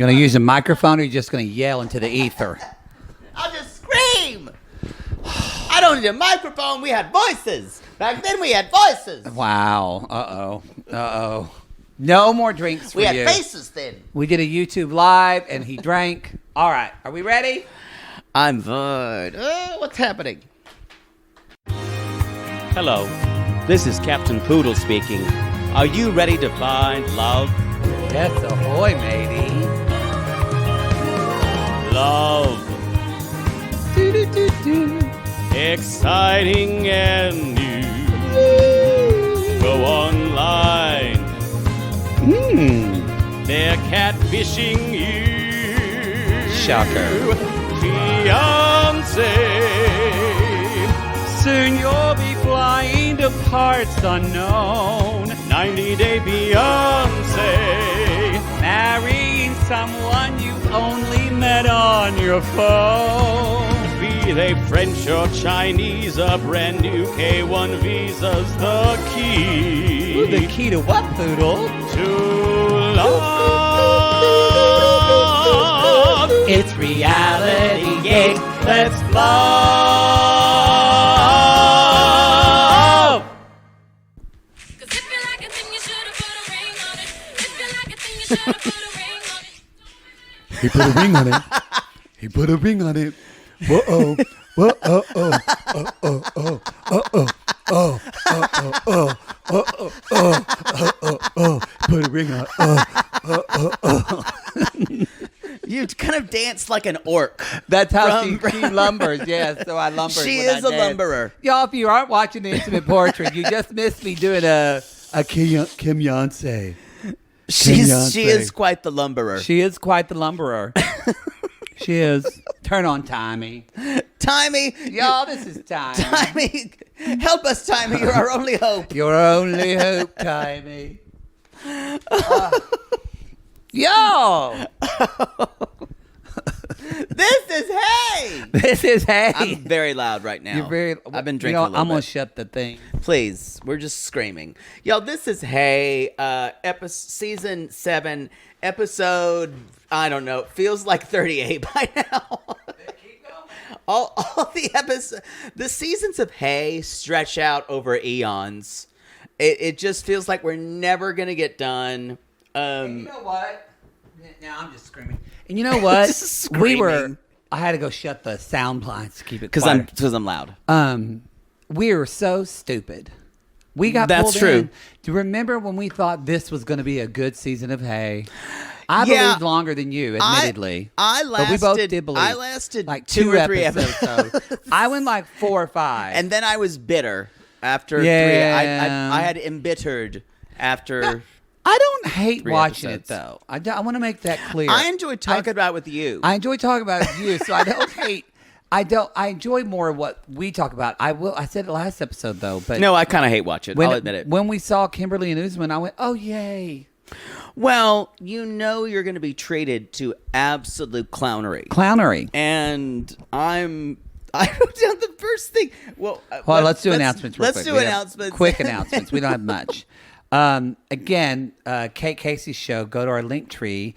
You going to use a microphone or are you just going to yell into the ether? I'll just scream. I don't need a microphone. We had voices. Back then we had voices. Wow. Uh-oh. No more drinks for We you. had faces then. We did a YouTube live and he drank. All right. Are we ready? I'm fine. What's happening? Hello, this is Captain Poodle speaking. Are you ready to find love? Yes, ahoy, matey. Love. Exciting and new. Go online. They're catfishing you. Shocker. Fiancé. Soon you'll be flying to parts unknown. 90-day Beyonce. Marrying someone you've only met on your phone. Be they French or Chinese, a brand new K1 visa's the key. Ooh, the key to what, Poodle? To love. It's reality, yeah. Let's love. Cause if you like a thing, you should've put a ring on it. If you like a thing, you should've put a ring on it. He put a ring on it. He put a ring on it. Whoa-oh. Whoa-oh. Put a ring on it. You kind of dance like an orc. That's how she lumbers. Yes, so I lumber. She is a lumberer. Y'all, if you aren't watching the Intimate Portrait, you just missed me doing a Kim Beyonce. She is quite the lumberer. She is quite the lumberer. She is. Turn on Timey. Timey. Y'all, this is Timey. Timey. Help us, Timey. You're our only hope. Your only hope, Timey. Y'all. This is Hey. This is Hey. I'm very loud right now. You're very. I've been drinking You know, a little I'm gonna bit. shut the thing. Please, we're just screaming. Yo, this is Hey. Season 7, episode, I don't know, feels like 38 by now. all the episodes, the seasons of Hey stretch out over eons. It just feels like we're never going to get done. And you know what? Now I'm just screaming. And you know what? Just screaming. I had to go shut the sound blinds to keep it quiet. Because I'm loud. We were so stupid. We got That's pulled true. in. Do you remember when we thought this was going to be a good season of Hay? I believed longer than you, admittedly. But we both did believe. I lasted like 2 or 3 episodes. I went like 4 or 5. And then I was bitter after 3. I had embittered after. I don't hate 3 watching episodes. it, though. I want to make that clear. I enjoy talking about it with you. I enjoy talking about it with you, so I don't hate. I enjoy more what we talk about. I said it last episode, though. But no, I kind of hate watching it. I'll admit it. When we saw Kimberly and Usman, I went, oh, yay. Well, you know you're going to be treated to absolute clownery. Clownery. And I wrote down the first thing. Well, Let's do announcements real quick. Let's do We have announcements. Quick announcements. We don't have much. Again, Kate Casey's show, go to our Linktree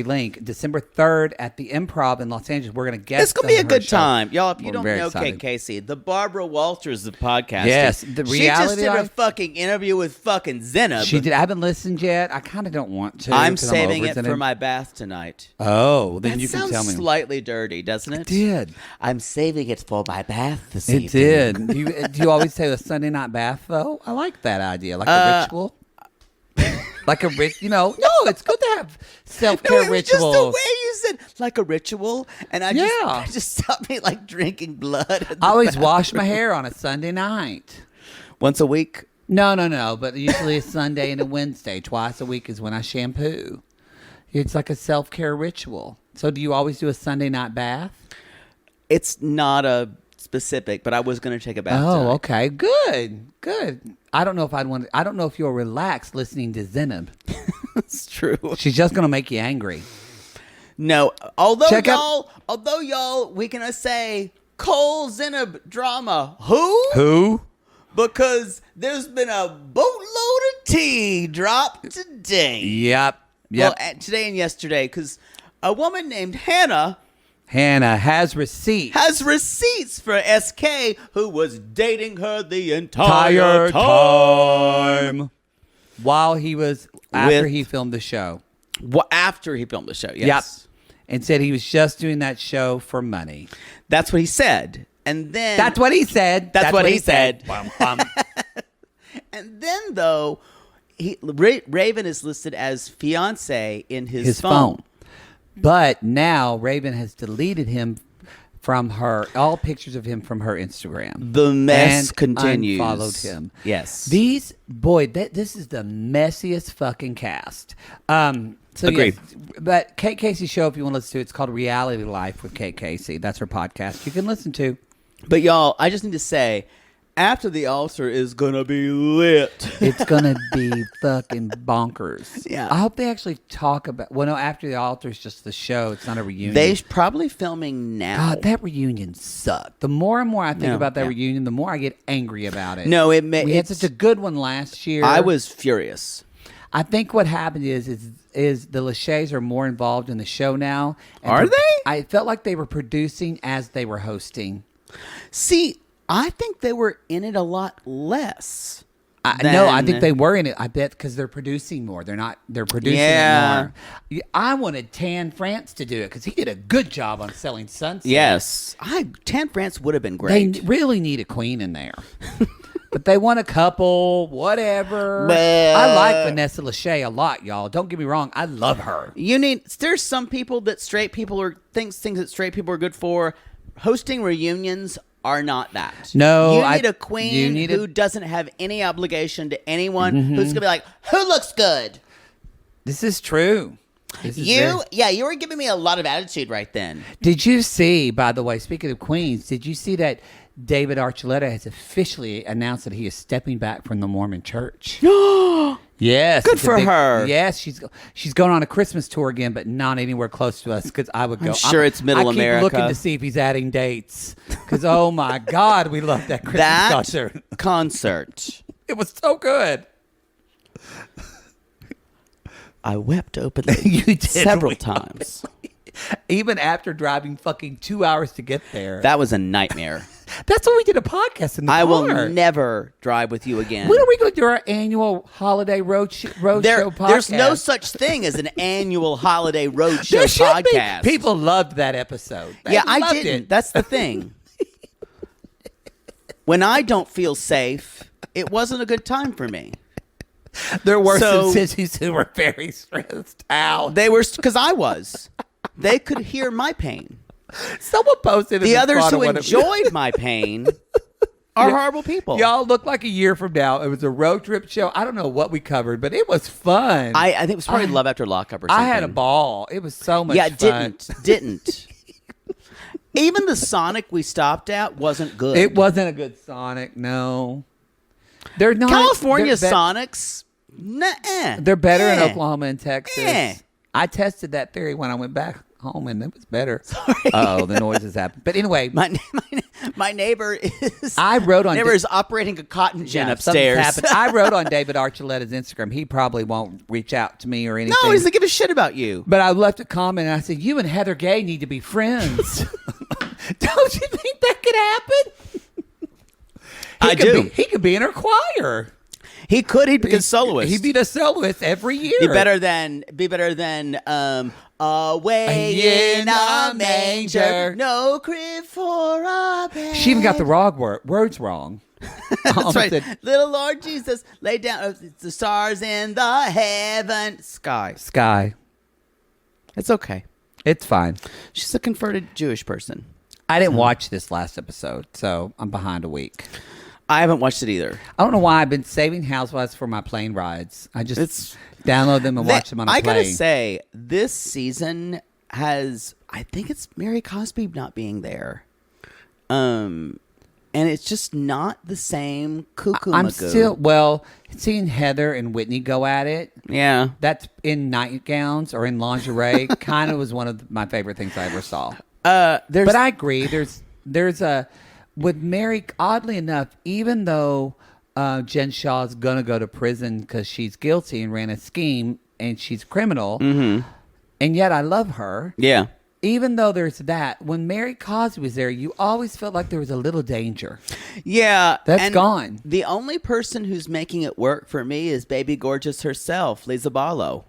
link, December 3rd at the Improv in Los Angeles. We're going to guest It's going to be a her good show. time. Y'all, if you We're don't very know excited. Kate Casey, the Barbara Walters of podcasting. Yes, the She just reality did a life. fucking interview with fucking Zenab. She did. I haven't listened yet. I kind of don't want to. I'm 'cause saving over it for my bath tonight. Oh, then That you can sounds tell me. slightly dirty, doesn't it? It did. I'm saving it for my bath this It evening. did. Do you always say a Sunday night bath, though? I like that idea. Like a ritual? Like a no, it's good to have self-care No, it was ritual. just the way you said, like a ritual, and I Yeah. just stopped me like drinking blood. in the I always wash my bathroom. hair on a Sunday night. once a week. No, but usually a Sunday and a Wednesday. Twice a week is when I shampoo. It's like a self-care ritual. So do you always do a Sunday night bath? It's not a specific, but I was going to take a bath. Oh, tonight. okay. Good. I don't know if I'd want I don't know if you'll relax listening to Zenab. It's true. She's just going to make you angry. No, although Check y'all, we can say Cole Zenab drama. Who? Who? Because there's been a boatload of tea dropped today. Yep. Yep. Well, today and yesterday, because a woman named Hannah has receipts. has receipts for SK, who was dating her the entire time. time. While he was, after With- he filmed the show. After he filmed the show, yes. Yep. And said he was just doing that show for money. That's what he said. And then... That's what he said. That's what he said. Bum, bum. And then, though, Raven is listed as fiancé in his phone. But now Raven has deleted him from all pictures of him from her Instagram. The mess and continues. Unfollowed him. Yes. This is the messiest fucking cast. So Agreed. Yes, but Kate Casey show, if you want to listen to it, it's called Reality Life with Kate Casey. That's her podcast. You can listen to. But y'all, I just need to say, after the altar is gonna be lit. It's gonna be fucking bonkers. Yeah. I hope they actually talk about. Well, no, after the altar is just the show. It's not a reunion. They're probably filming now. God, that reunion sucked. The more and more I think No, about that yeah. reunion, the more I get angry about it. No, we had it's such a good one last year. I was furious. I think what happened is the Lachey's are more involved in the show now. And Are they? I felt like they were producing as they were hosting. See, I think they were in it a lot less. No, I think they were in it. I bet because they're producing more. They're producing Yeah. it more. I wanted Tan France to do it because he did a good job on selling Sunset. Yes. Tan France would have been great. They really need a queen in there. But they want a couple, whatever. But- I like Vanessa Lachey a lot, y'all. Don't get me wrong. I love her. There's some people that straight people are things that straight people are good for. Hosting reunions are not that. No, you need a queen you need who doesn't have any obligation to anyone, who's gonna be like, who looks good? This is true. This is very- You were giving me a lot of attitude right then. Did you see, by the way, speaking of queens, did you see that David Archuleta has officially announced that he is stepping back from the Mormon church? Yes. Good it's a for her. Yes, she's going on a Christmas tour again, but not anywhere close to us because I would go. I'm sure it's Middle I keep America. looking to see if he's adding dates because, oh my God, we love that Christmas That concert. concert. It was so good. I wept openly You did several really times. Even after driving fucking 2 hours to get there. That was a nightmare. That's why we did a podcast in the I car. will never drive with you again. When are we going to do our annual holiday road show podcast? There's no such thing as an annual holiday roadshow There should be. podcast. People loved that episode. They I loved didn't. it. That's the thing. When I don't feel safe, it wasn't a good time for me. There were So- some sissies who were very stressed out. They were because I was. They could hear my pain. Someone posted in The others thought of who one of- enjoyed my pain are horrible people. Y'all look like a year from now. It was a road trip show. I don't know what we covered, but it was fun. I think it was probably Love After Lockup or something. I had a ball. It was so much Yeah, fun. didn't. Even the Sonic we stopped at wasn't good. It wasn't a good Sonic, no. They're not. California they're Sonics. Nuh-uh. They're better in Eh. Oklahoma and Texas. Eh. I tested that theory when I went back home, and it was better. Oh, the noises happened. But anyway, My neighbor is. I wrote on Neighbor is operating a cotton gin yeah, upstairs. something's happened. I wrote on David Archuleta's Instagram. He probably won't reach out to me or anything. No, he doesn't give a shit about you. But I left a comment and I said, "You and Heather Gay need to be friends." Don't you think that could happen? I do. He could be in her choir. He could. He'd be a soloist. He'd be the soloist every year. Be better than away in a manger, no crib for a bed. She even got the wrong words wrong. That's right. Said, Little Lord Jesus, lay down the stars in the heaven sky. Sky. It's okay. It's fine. She's a converted Jewish person. I didn't watch this last episode, so I'm behind a week. I haven't watched it either. I don't know why I've been saving Housewives for my plane rides. I just download them and watch them on a I plane. gotta say, this season has, I think it's Mary Cosby not being there. And it's just not the same cuckoo I'm magoo. still, seeing Heather and Whitney go at it, Yeah. that's in nightgowns or in lingerie, kind of was one of my favorite things I ever saw. There's But I agree. There's a with Mary. Oddly enough, even though Jen Shaw's gonna go to prison because she's guilty and ran a scheme, and she's a criminal. Mm-hmm. And yet I love her. Yeah. Even though there's that, when Mary Cosby was there, you always felt like there was a little danger. Yeah. That's and gone. The only person who's making it work for me is Baby Gorgeous herself, Lisa Barlow.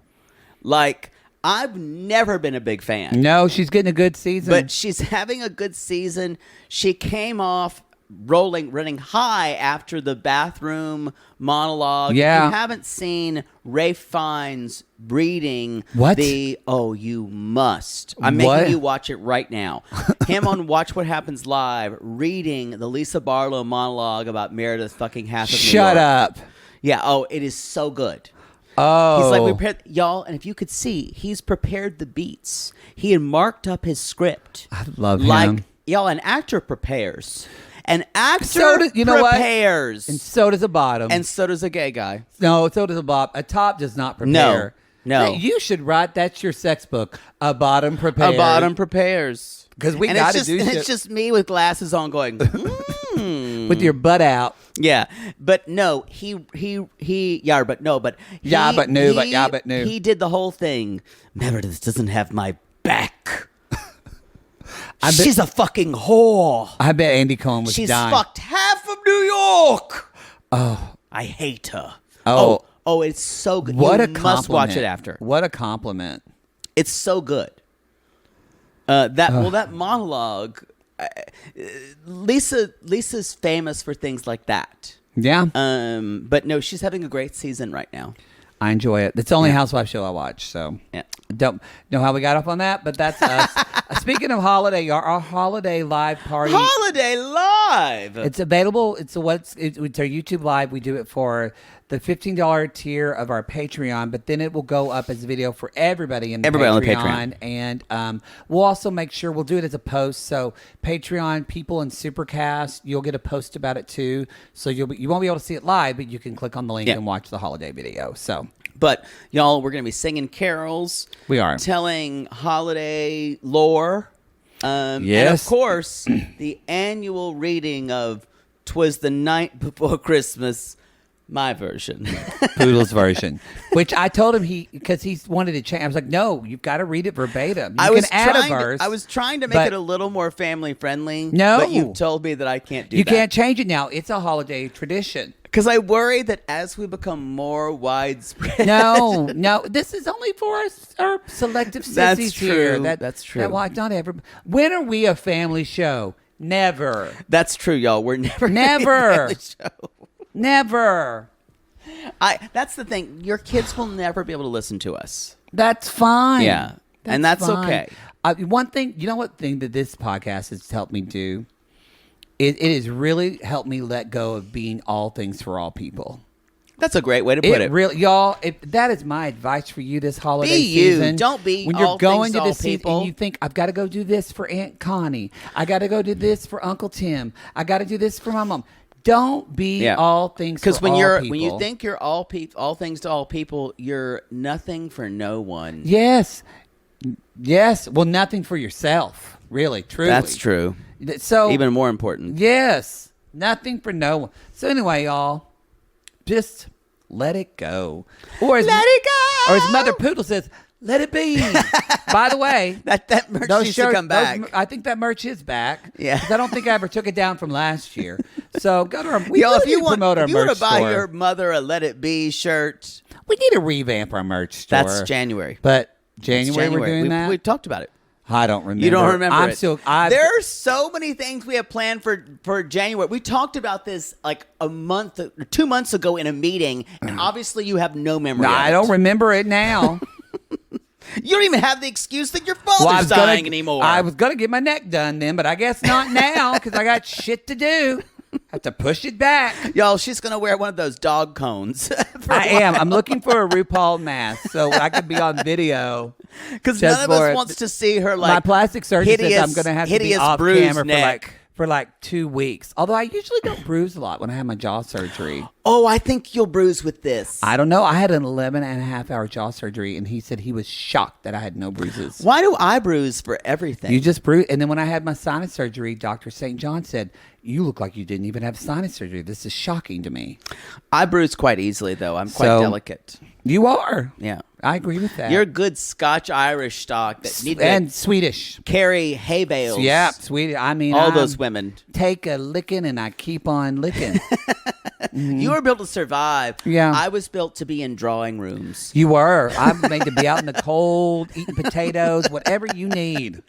Like, I've never been a big fan. No, she's getting a good season. But she's having a good season. She came off running high after the bathroom monologue. Yeah. You haven't seen Ralph Fiennes reading What? you must. I'm What? making you watch it right now. Him on Watch What Happens Live reading the Lisa Barlow monologue about Meredith fucking half of New Shut York. up. Yeah, it is so good. Oh. He's like, we prepared, y'all, and if you could see, he's prepared the beats. He had marked up his script. I love like, him. Y'all, an actor prepares. An actor So does- you know what? prepares. And so does a bottom. And so does a gay guy. No, so does a bottom. A top does not prepare. No. Hey, you should write, that's your sex book. A bottom prepares. A bottom prepares. 'Cause we And gotta it's do just, shit. It's just me with glasses on going, With your butt out. Yeah, but no, yeah, but no, but Yeah, but no, but yeah, but no. He did the whole thing. Meredith doesn't have my back. She's a fucking whore. I bet Andy Cohen was She's dying. fucked half of New York. Oh. I hate her. Oh. Oh, it's so good. What You a compliment. must watch it after. What a compliment. It's so good. That monologue. Lisa's famous for things like that. Yeah. But no, she's having a great season right now. I enjoy it. It's the only Housewife show I watch, so Yeah. don't know how we got up on that, but that's us. Speaking of holiday, our holiday live party. Holiday Live. It's available. It's our YouTube Live. We do it for the $15 tier of our Patreon, but then it will go up as a video for everybody in the Everybody on the Patreon. And we'll also make sure we'll do it as a post. So Patreon people and Supercast, you'll get a post about it too. So you won't be able to see it live, but you can click on the link Yeah. and watch the holiday video. So But y'all, we're gonna be singing carols. We are. telling holiday lore. And of Yes. course, the annual reading of "'Twas the Night Before Christmas," my version. Poodle's version, which I told him because he wanted to change. I was like, no, you've got to read it verbatim. You can add a verse. I was trying to make but it a little more family friendly. No. but you've told me that I can't do You that. can't change it now. It's a holiday tradition. Because I worry that as we become more widespread. No, this is only for our selective That's sissies true. here. That's true. Well, not ever. When are we a family show? Never. That's true, y'all. We're never Never. the show. Never. That's the thing. Your kids will never be able to listen to us. That's fine. Yeah. And that's fine. okay. One thing, what thing that this podcast has helped me do? It has really helped me let go of being all things for all people. That's a great way to put it. Really, y'all. That is my advice for you this holiday Be you. season. Don't be when you're all going things to to the all season people. and you think I've got to go do this for Aunt Connie. I got to go do this for Uncle Tim. I got to do this for my mom. Don't be all things for all people. Because when you think you're all things to all people, you're nothing for no one. Yes. Well, nothing for yourself. Really, truly. That's true. So Even more important. yes, nothing for no one. So anyway, y'all, just let it go. Or as Let it go! Or as Mother Poodle says, let it be. By the way, That merch needs to come back. I think that merch is back. Yeah. 'Cause I don't think I ever took it down from last year. So go to our. Y'all, if need you to want promote our merch to buy store. your mother a Let It Be shirt, we need to revamp our merch store. that's January. But It's January we're doing that. We talked about it. I don't remember. You don't remember I'm it. still. There are so many things we have planned for January. We talked about this like 2 months ago in a meeting, and obviously you have no memory. No, of I it. don't remember it now. You don't even have the excuse that your father's dying anymore. I was gonna get my neck done then, but I guess not now because I got shit to do. Have to push it back. Y'all, she's gonna wear one of those dog cones. I am. I'm looking for a RuPaul mask so I could be on video. Because Just none of for us it. wants to see her like My plastic surgeon hideous, says I'm going to have to be hideous off bruised camera neck. for like 2 weeks. Although I usually don't bruise a lot when I have my jaw surgery. Oh, I think you'll bruise with this. I don't know. I had an 11.5-hour jaw surgery, and he said he was shocked that I had no bruises. Why do I bruise for everything? You just bruise. And then when I had my sinus surgery, Dr. St. John said, you look like you didn't even have sinus surgery. This is shocking to me. I bruise quite easily, though. I'm quite So- delicate. You are. Yeah. I agree with that. You're a good Scotch-Irish stock that need and to Swedish. carry hay bales. Yeah, Swedish. I mean, all those women. Take a licking and I keep on licking. You were built to survive. Yeah. I was built to be in drawing rooms. You were. I'm made to be out in the cold, eating potatoes, whatever you need.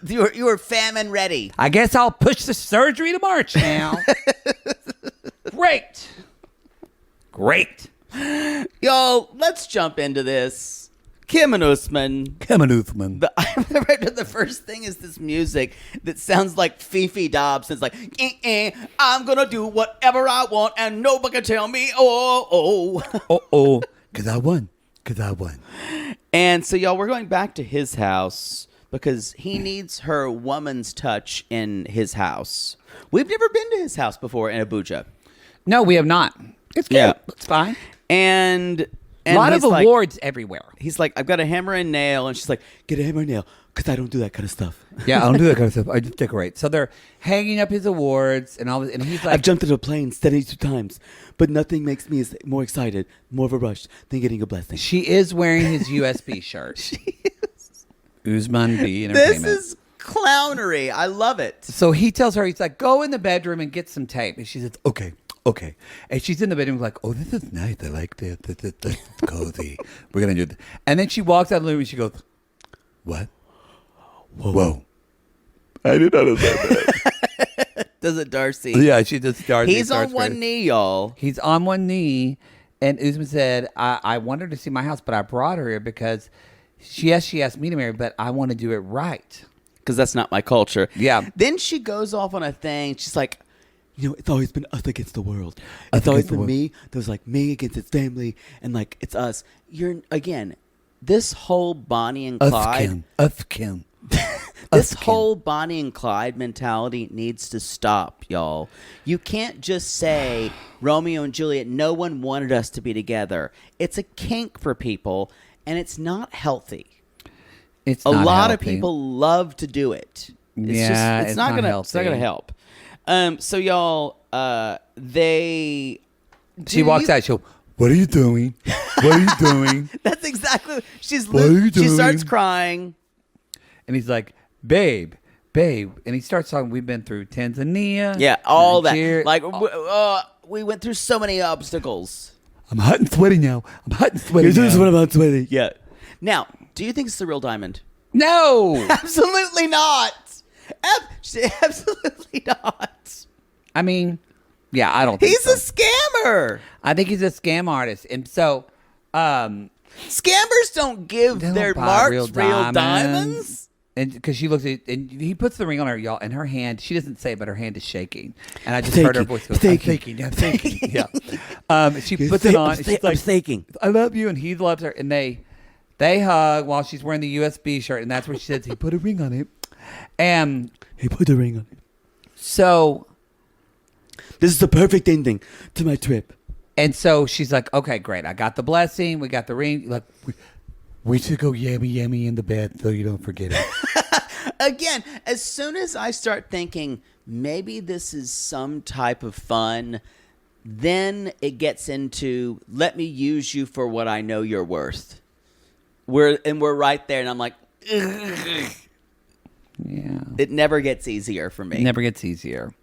You were famine ready. I guess I'll push the surgery to March now. Great. Y'all, let's jump into this. Kim and Usman. Kevin Uthman. The first thing is this music that sounds like Fifi Dobbs. It's like, I'm going to do whatever I want and nobody can tell me, oh. Because I won. And so, y'all, we're going back to his house because he needs her woman's touch in his house. We've never been to his house before in Abuja. No, we have not. It's good. Yeah. It's fine. And A lot of he's like- awards everywhere. He's like, I've got a hammer and nail. And she's like, get a hammer and nail because I don't do that kind of stuff. Yeah, I don't do that kind of stuff. I just decorate. So they're hanging up his awards and all this, and he's like, I've jumped into a plane 72 times, but nothing makes me more excited, more of a rush than getting a blessing. she is wearing his USB shirt. She is. Usman B This Entertainment. is clownery. I love it. So he tells her, he's like, go in the bedroom and get some tape. And she says, okay. And she's in the bedroom like, oh, this is nice. I like that. That's cozy. We're going to do this. And then she walks out of the room and she goes, what? Whoa. I did not understand that. Does it, Darcy? Yeah, she just starts. He's on one knee, y'all. He's on one knee. And Usman said, I want her to see my house, but I brought her here because she asked me to marry, but I want to do it right. Because that's not my culture. Yeah. Then she goes off on a thing. She's like, it's always been us against the world. Us It's always against the been world. me. There was like me against its family, and like it's us. Again, this whole Bonnie and Clyde. Us Kim. This Kim. whole Bonnie and Clyde mentality needs to stop, y'all. You can't just say Romeo and Juliet. No one wanted us to be together. It's a kink for people, and it's not healthy. It's A not lot of healthy. people love to do it. Yeah, it's it's not not gonna healthy. help. So y'all, She walks out. She'll, what are you doing? What are you doing? That's exactly. What are you She starts doing? crying. And he's like, babe. And he starts talking, we've been through Tanzania. Yeah, all Nigeria. that. We went through so many obstacles. I'm hot and sweaty now. Here's now. what about sweaty. Yeah. Now, do you think it's the real diamond? No. Absolutely not. Absolutely not. I mean, yeah, I don't think He's so. a scammer. I think he's a scam artist. And so, Scammers don't give they don't their buy marks real diamonds. And because she looks at, and he puts the ring on her, y'all, and her hand, she doesn't say it, but her hand is shaking. And I just heard her voice go, I'm shaking. Yeah. She puts it on. And she's like, thinking. I love you. And he loves her. And they hug while she's wearing the USB shirt. And that's where she says, he put a ring on it. And He put the ring on it. so, This is the perfect ending to my trip. and so she's like, okay, great. I got the blessing. We got the ring. Like, We should go yummy in the bed so you don't forget it. Again, as soon as I start thinking maybe this is some type of fun, then it gets into let me use you for what I know you're worth. We're right there, and I'm like, ugh. yeah. It never gets easier for me. It never gets easier.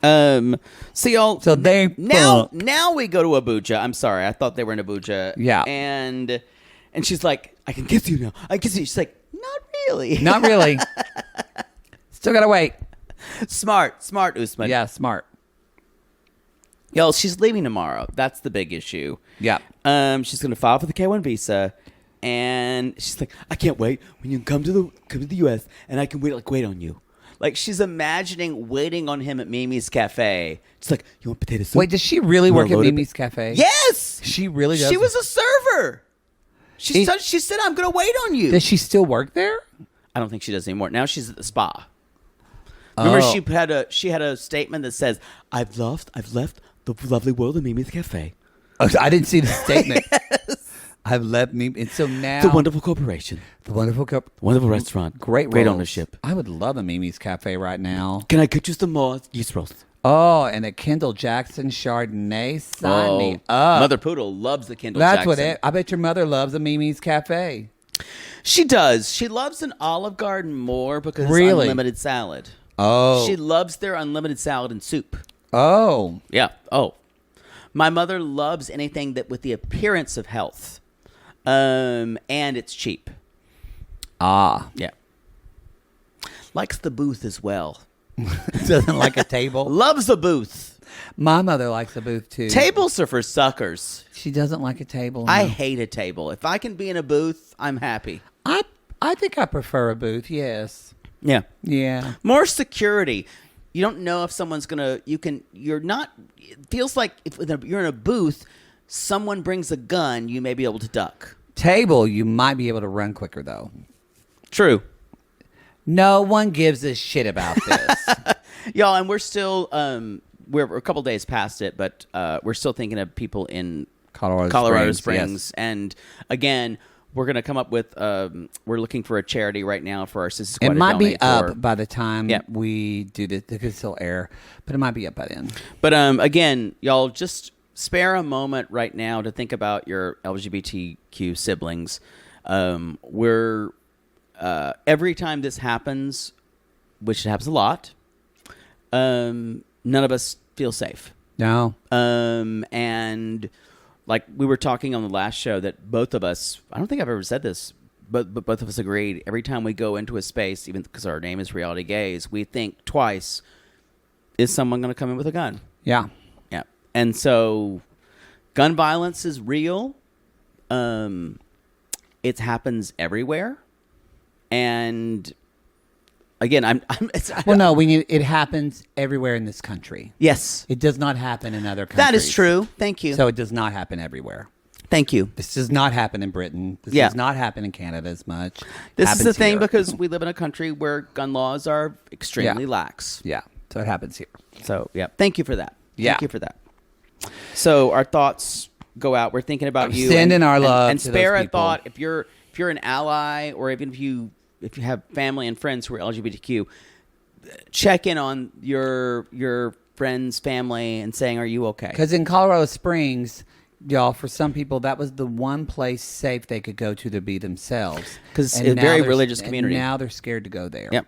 So y'all. So they now fuck. we go to Abuja. I'm sorry, I thought they were in Abuja. Yeah. And she's like, I can kiss you now. I can kiss you. She's like, not really. Not really. Still gotta wait. Smart, Usman. Yeah, smart. Y'all, she's leaving tomorrow. That's the big issue. Yeah. She's gonna file for the K-1 visa, and she's like, I can't wait when you come to the U.S. and I can wait on you. Like she's imagining waiting on him at Mimi's Cafe. She's like, you want potato soup? Wait, does she really You work wanna at load it? Mimi's Cafe? Yes, She really does? She was a server. She It- said, I'm gonna wait on you. Does she still work there? I don't think she does anymore. Now she's at the spa. Remember, Oh. she had a statement that says, I've left the lovely world of Mimi's Cafe. Oh, I didn't see the statement. I've loved Mimi. And so now. The wonderful corporation. The wonderful cup. Wonderful restaurant. Great rolls. ownership. I would love a Mimi's Cafe right now. Can I get you some more yeast rolls? Oh, and a Kendall Jackson Chardonnay. Sign me up. Mother Poodle loves the Kendall That's Jackson. what it. I bet your mother loves a Mimi's Cafe. She does. She loves an Olive Garden more because Really? it's unlimited salad. Oh. She loves their unlimited salad and soup. Oh. Yeah. Oh. My mother loves anything that with the appearance of health. And it's cheap. Ah. Yeah. Likes the booth as well. Doesn't like a table. Loves the booth. My mother likes a booth too. Tables are for suckers. She doesn't like a table. I no. hate a table. If I can be in a booth, I'm happy. I think I prefer a booth. Yes. Yeah. Yeah. More security. You don't know if someone's gonna. You're not. It feels like if you're in a booth, someone brings a gun, you may be able to duck. Table, you might be able to run quicker though. True. No one gives a shit about this. Y'all, and we're still we're a couple days past it, but we're still thinking of people in Colorado Springs. Yes. And again, we're gonna come up with we're looking for a charity right now for our Sister Squad It to might be donate for. up by the time Yep. we do this. It could still air, but it might be up by then. But again, y'all, just spare a moment right now to think about your LGBTQ siblings. We're every time this happens, which happens a lot, none of us feel safe. No. And like we were talking on the last show that both of us, I don't think I've ever said this, but both of us agreed every time we go into a space, even because our name is Reality Gaze, we think twice, is someone going to come in with a gun? Yeah. Yeah. And so gun violence is real. It happens everywhere. And again, No. It happens everywhere in this country. yes, It does not happen in other countries. that is true. Thank you. So it does not happen everywhere. Thank you. This does not happen in Britain. This Yeah. does not happen in Canada as much. This is the Happens thing here. because we live in a country where gun laws are extremely Yeah. lax. Yeah. So it happens here. So, yeah. Thank you for that. Yeah. Thank you for that. So, our thoughts go out. We're thinking about you. Sending our love and to spare those a people. thought if you're an ally or even if you have family and friends who are LGBTQ, check in on your friends, family, and saying, "Are you okay?" Because in Colorado Springs, y'all, for some people, that was the one place safe they could go to be themselves. 'Cause And it's a now very they're- religious and community. now they're scared to go there. Yep.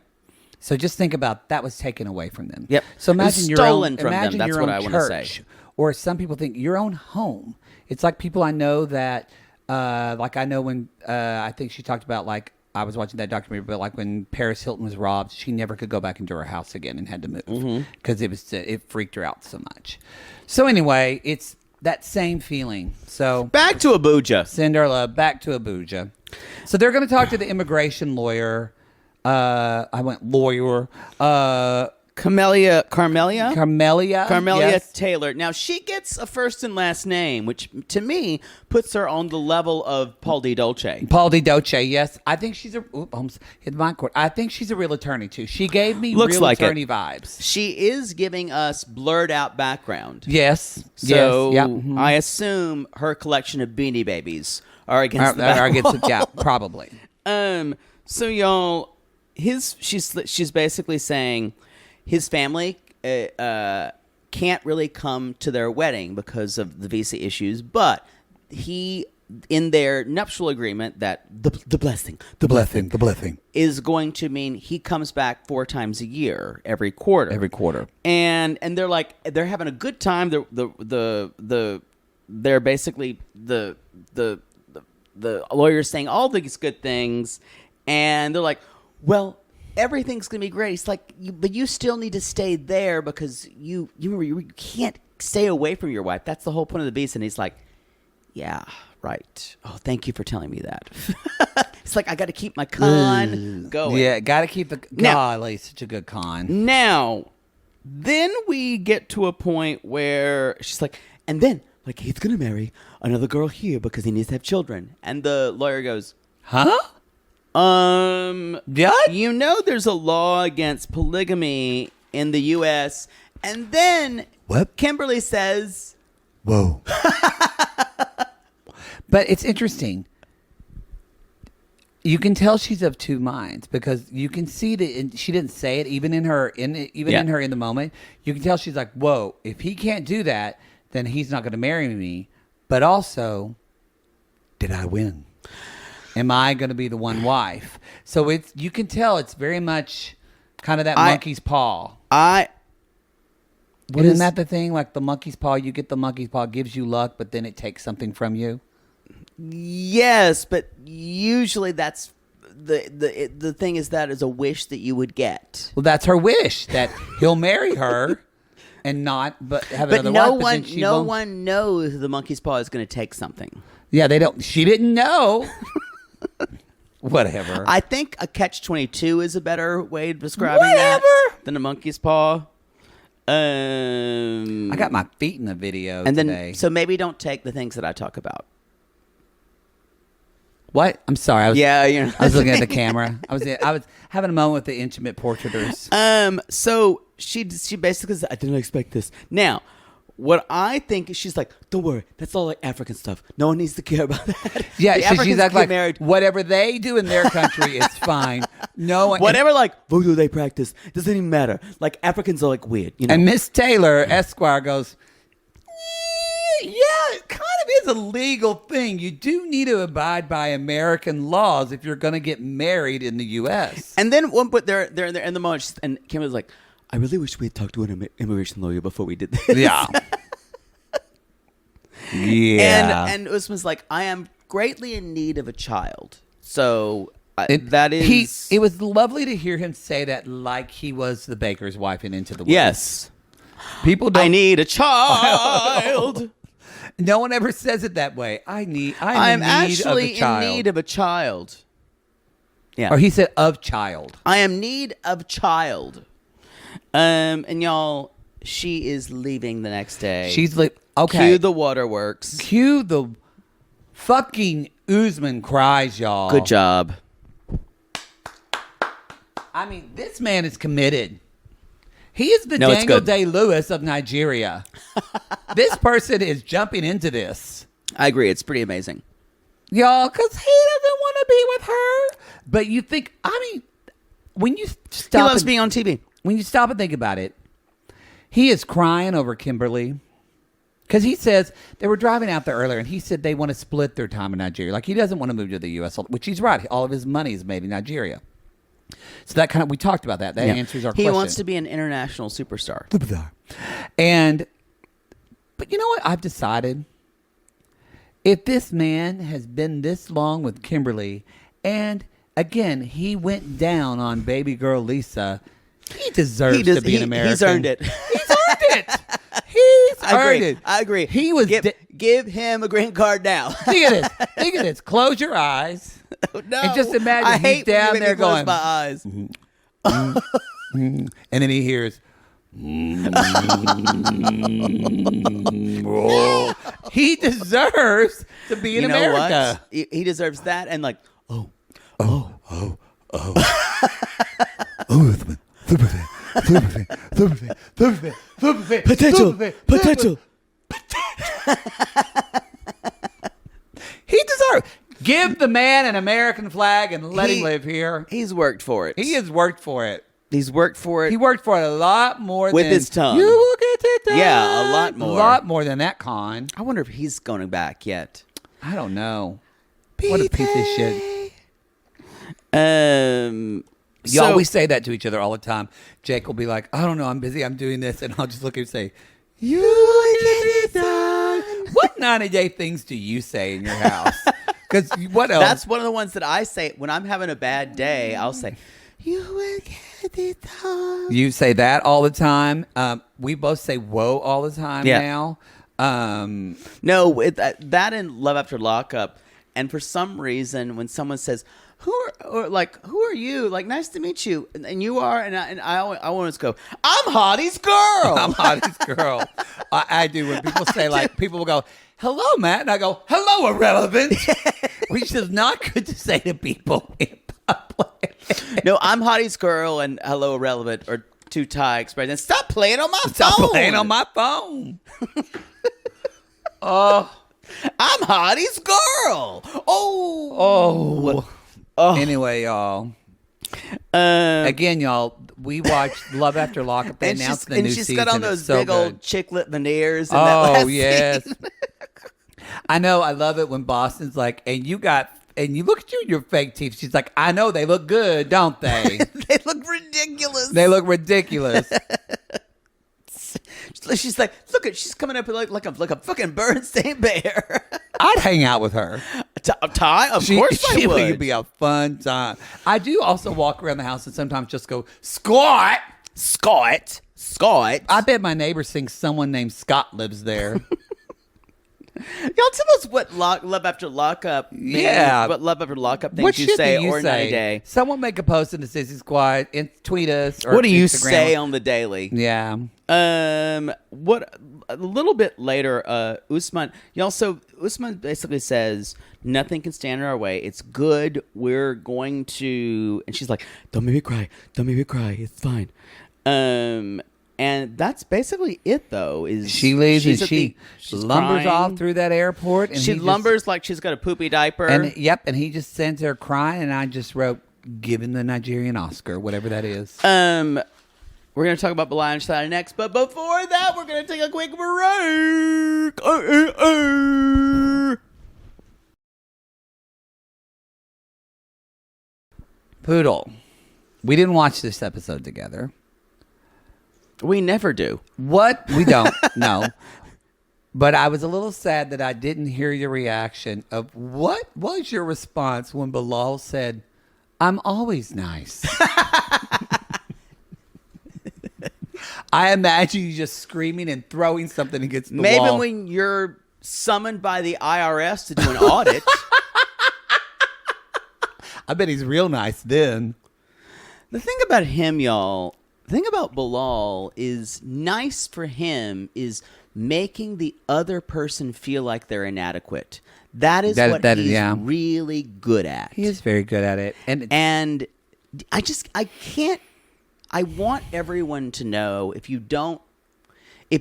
So just think about that was taken away from them. Yep. So It was imagine your stolen own, from them. imagine That's your what own I wanna say. church, or some people think your own home. It's like people I know that, like I know when I think she talked about like I was watching that documentary, but like when Paris Hilton was robbed, she never could go back into her house again and had to move because it freaked her out so much. So anyway, it's that same feeling. So Back to Abuja. send our love back to Abuja. So they're going to talk to the immigration lawyer. I went lawyer. Carmelia, Yes. Taylor. Now, she gets a first and last name, which to me puts her on the level of Paul D. Dolce. Paul D. Dolce, yes. I think she's almost hit my court. I think she's a real attorney, too. She gave me Looks real like attorney vibes. She is giving us blurred out background. Yes. So yes. Yeah. mhm. I assume her collection of Beanie Babies are against the Or background. against yeah, probably. So y'all, she's basically saying his family can't really come to their wedding because of the visa issues, but he, in their nuptial agreement, that the blessing is going to mean he comes back 4 times a year, every quarter. And they're like, they're having a good time. They're basically the lawyer's saying all these good things, and they're like, well, everything's gonna be great. It's like, but you still need to stay there because you can't stay away from your wife. That's the whole point of the beast. And he's like, yeah, right. Oh, thank you for telling me that. It's like, I got to keep my con going. Yeah, got to keep the Now- golly, such a good con. Now, then we get to a point where she's like, and then like he's gonna marry another girl here because he needs to have children. And the lawyer goes, Huh? yeah, you know there's a law against polygamy in the U.S. And then What? Kimberly says, Whoa. But it's interesting. You can tell she's of two minds because you can see that and she didn't say it even in her in the moment. You can tell she's like, "Whoa, if he can't do that, then he's not going to marry me." But also, did I win? Am I going to be the one wife? So you can tell it's very much kind of that monkey's paw. Isn't that the thing? Like the monkey's paw, you get the monkey's paw, gives you luck, but then it takes something from you. Yes, but usually that's the thing is that is a wish that you would get. Well, that's her wish that he'll marry her and not, but have another wife. But no one knows the monkey's paw is going to take something. Yeah, they don't. She didn't know. Whatever. I think a catch-22 is a better way of describing that than a monkey's paw. I got my feet in the video and today. Then, so maybe don't take the things that I talk about. What? I'm sorry. I was looking at the camera. I was having a moment with the intimate portraitors. So she basically said, I didn't expect this. Now, what I think is she's like, don't worry, that's all like African stuff. No one needs to care about that. Yeah, she's like whatever they do in their country, it's fine. No one, whatever like voodoo they practice doesn't even matter. Like Africans are like weird, you know. And Miss Taylor Esquire goes, yeah, it kind of is a legal thing. You do need to abide by American laws if you're going to get married in the U.S. And then they're in the moment, and Kim was like, I really wish we had talked to an immigration lawyer before we did this. Yeah. Yeah. And Usman's like, I am greatly in need of a child. So that is... It was lovely to hear him say that like he was the baker's wife in Into the Woods. Yes. People don't... I need a child. No one ever says it that way. I'm actually in need of a child. Yeah. Or he said of child. I am need of child. And y'all, she is leaving the next day. She's okay. Cue the waterworks. Cue the fucking Usman cries, y'all. Good job. I mean, this man is committed. He is the Daniel Day-Lewis of Nigeria. This person is jumping into this. I agree. It's pretty amazing. Y'all, because he doesn't want to be with her. But you think, I mean, when you stop... He loves being on TV. When you stop and think about it, he is crying over Kimberly. Because he says, they were driving out there earlier, and he said they want to split their time in Nigeria. Like, he doesn't want to move to the U.S., which he's right. All of his money is made in Nigeria. So that kind of, we talked about that. That answers our question. He wants to be an international superstar. But you know what? I've decided, if this man has been this long with Kimberly, and again, he went down on baby girl Lisa, he deserves to be an American. He's earned it. He's earned it. He's earned it. I agree. He was give him a green card now. Think of this. Think of this. Close your eyes. No, and just imagine I he's hate down when there close going. My eyes. And then he hears. He deserves to be in America. What? He deserves that, and like, potential. He deserves. Give the man an American flag and let him live here. He's worked for it. He has worked for it. He's worked for it. He worked for it a lot more with than his tongue. You will get it done. Yeah, a lot more. A lot more than that con. I wonder if he's going back yet. I don't know. What a piece of shit. You always say that to each other all the time. Jake will be like, I don't know, I'm busy, I'm doing this. And I'll just look at him and say, you will get it done. What 90-day things do you say in your house? Because what else? That's one of the ones that I say when I'm having a bad day. I'll say, you will get it done. You say that all the time. We both say whoa all the time now. No, that in Love After Lockup. And for some reason, when someone says, who are you? Like, nice to meet you. And you are, and I always go, I'm Hottie's girl. I'm Hottie's girl. I do. When people say, like, people will go, hello, Matt. And I go, hello, irrelevant. Which is not good to say to people in public. No, I'm Hottie's girl and hello, irrelevant are two Thai expressions. Stop playing on my phone. Stop playing on my phone. Oh. I'm Hottie's girl. Anyway, y'all. Again, y'all, we watched Love After Lockup. They announced the new season. And she's got on those so big old good. chiclet veneers. In that last yes. scene. I know. I love it when Boston's like, and you look at you and your fake teeth. She's like, I know they look good, don't they? They look ridiculous. They look ridiculous. She's like, look, she's coming up like a fucking Bernstein bear. I'd hang out with her. Ty, of course I would. It'd be a fun time. I do also walk around the house and sometimes just go, Scott. I bet my neighbor thinks someone named Scott lives there. Y'all tell us what Love After Lockup means. Yeah. What Love After Lockup things What you shit say do you or say? 90 Day. Someone make a post in the Sissy Squad and tweet us. Or What do you Instagram. say on the daily? Yeah. What a little bit later, Usman basically says nothing can stand in our way. It's good. We're going to, and she's like, don't make me cry. It's fine. And that's basically it, though. Is She leaves and she's lumbers crying. off through that airport. And She he lumbers like she's got a poopy diaper. And he just sends her crying, and I just wrote, "Giving the Nigerian Oscar," whatever that is. We're going to talk about Belial and Sally next, but before that, we're going to take a quick break. Poodle, we didn't watch this episode together. We never do. What? We don't. No. But I was a little sad that I didn't hear your reaction of what was your response when Bilal said, "I'm always nice." I imagine you just screaming and throwing something against the Maybe wall. when you're summoned by the IRS to do an audit. I bet he's real nice then. The thing about him, y'all, the thing about Bilal is nice for him is making the other person feel like they're inadequate. That is what he's really good at. He is very good at it. And I want everyone to know, if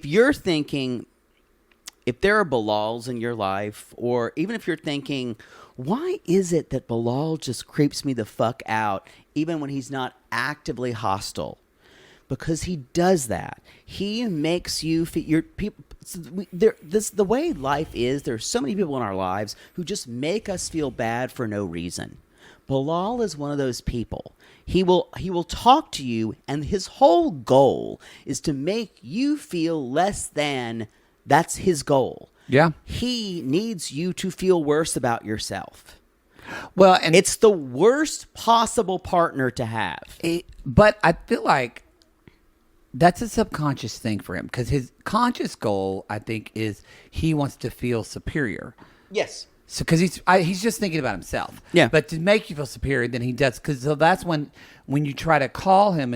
you're thinking, if there are Bilals in your life, or even if you're thinking, why is it that Bilal just creeps me the fuck out even when he's not actively hostile? Because he does that. He makes you feel the way life is. There's so many people in our lives who just make us feel bad for no reason. Bilal is one of those people. He will talk to you, and his whole goal is to make you feel less than. That's his goal. Yeah. He needs you to feel worse about yourself. Well, and It's the worst possible partner to have. but I feel like that's a subconscious thing for him, because his conscious goal, I think, is he wants to feel superior. Yes. So, because he's just thinking about himself. Yeah. But to make you feel superior, then he does. Because that's when you try to call him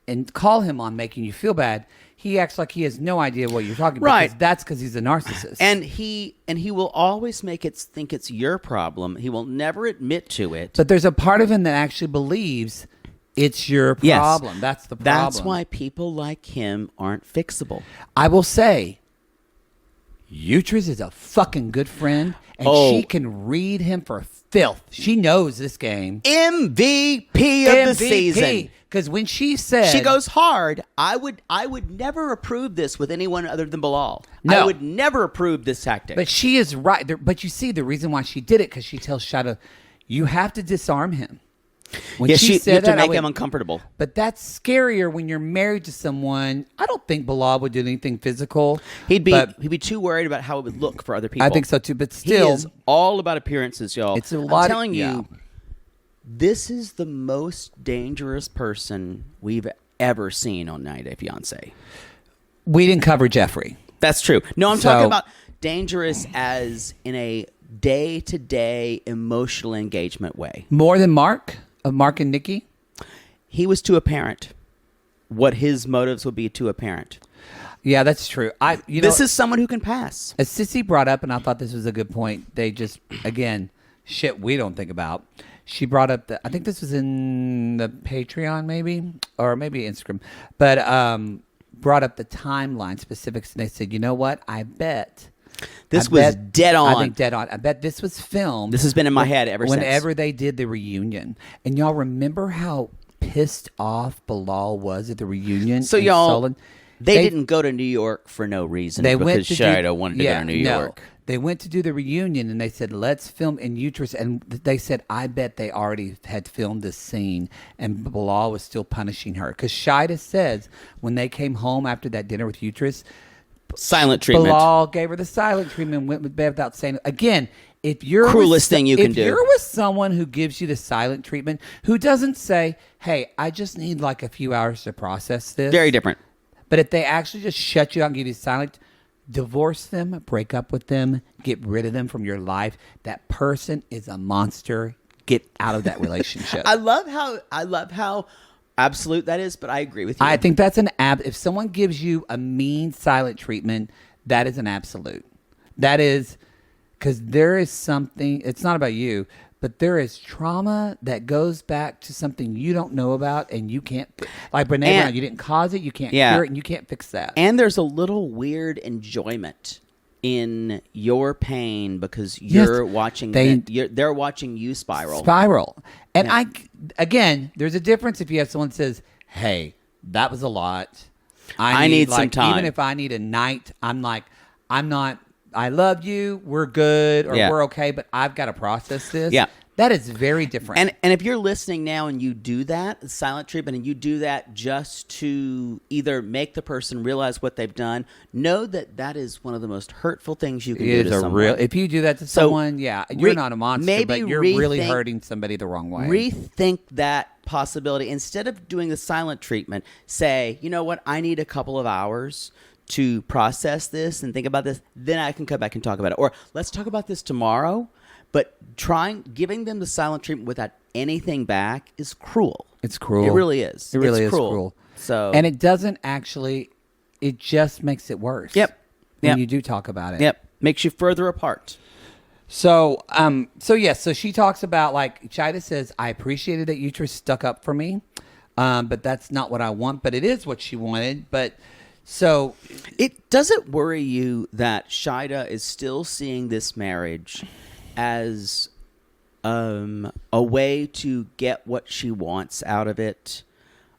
and call him on making you feel bad, he acts like he has no idea what you're talking about. Right. Because that's because he's a narcissist. And he will always make it think it's your problem. He will never admit to it. But there's a part of him that actually believes it's your Yes. problem. That's the problem. That's why people like him aren't fixable. I will say, Utriz is a fucking good friend, and she can read him for filth. She knows this game. MVP of the season. Because when she said, She goes hard. I would never approve this with anyone other than Bilal. No. I would never approve this tactic. but she is right. But you see, the reason why she did it, because she tells Shada, you have to disarm him. When yeah, she you said have to that, I make went, him uncomfortable. But that's scarier when you're married to someone. I don't think Bilal would do anything physical. He'd but be too worried about how it would look for other people. I think so too. But He still, is all about appearances, y'all. It's a lot. I'm telling yeah. you, this is the most dangerous person we've ever seen on 90 Day Fiancé. We didn't cover Jeffrey. That's true. No, I'm So- talking about dangerous as in a day-to-day emotional engagement way. More than Mark, of Mark and Nikki. He was too apparent. What his motives would be too apparent. Yeah, that's true. This is someone who can pass. as Sissy brought up, and I thought this was a good point. They just, again, shit we don't think about. She brought up I think this was in the Patreon, maybe, or maybe Instagram, but brought up the timeline specifics, and they said, you know what? I bet This I was bet- dead on. I think dead on. I bet this was filmed. This has been in my head ever since. Whenever they did the reunion. And y'all remember how pissed off Bilal was at the reunion? So and y'all, Sullen? they didn't go to New York for no reason because Shida wanted to go to New York. They went to do the reunion and they said, let's film in Uterus. And they said, I bet they already had filmed this scene and Bilal was still punishing her. Because Shida says when they came home after that dinner with Uterus, Silent treatment. Bilal gave her the silent treatment and went with bed without saying it. Again, if you're Cruelest thing you can do. If you're with someone who gives you the silent treatment, who doesn't say, hey, I just need like a few hours to process this. Very different. But if they actually just shut you out and give you silent, divorce them, break up with them, get rid of them from your life. That person is a monster. Get out of that relationship. I love how absolute that is, but I agree with you. I think that's if someone gives you a mean silent treatment, that is an absolute. That is because there is something, it's not about you, but there is trauma that goes back to something you don't know about and you can't, like Brene Brown, you didn't cause it, you can't cure it, and you can't fix that. And there's a little weird enjoyment in your pain because you're watching they're watching you spiral. And again, there's a difference if you have someone says, hey, that was a lot. I need some time. Even if I need a night, I'm like, I love you, we're good, or we're okay, but I've got to process this. Yeah. That is very different. And if you're listening now and you do that, silent treatment, and you do that just to either make the person realize what they've done, know that that is one of the most hurtful things you can do to someone. If you do that to someone, you're not a monster, but you're really hurting somebody the wrong way. Rethink that possibility. Instead of doing the silent treatment, say, you know what, I need a couple of hours to process this and think about this, then I can come back and talk about it. Or let's talk about this tomorrow. But giving them the silent treatment without anything back is cruel. It's cruel. It really is. It really is cruel. So, and it doesn't actually, it just makes it worse. Yep. When you do talk about it. Yep. Makes you further apart. So she talks about, like, Shida says, I appreciated that Uterus stuck up for me, but that's not what I want, but it is what she wanted. But so does it worry you that Shida is still seeing this marriage as a way to get what she wants out of it,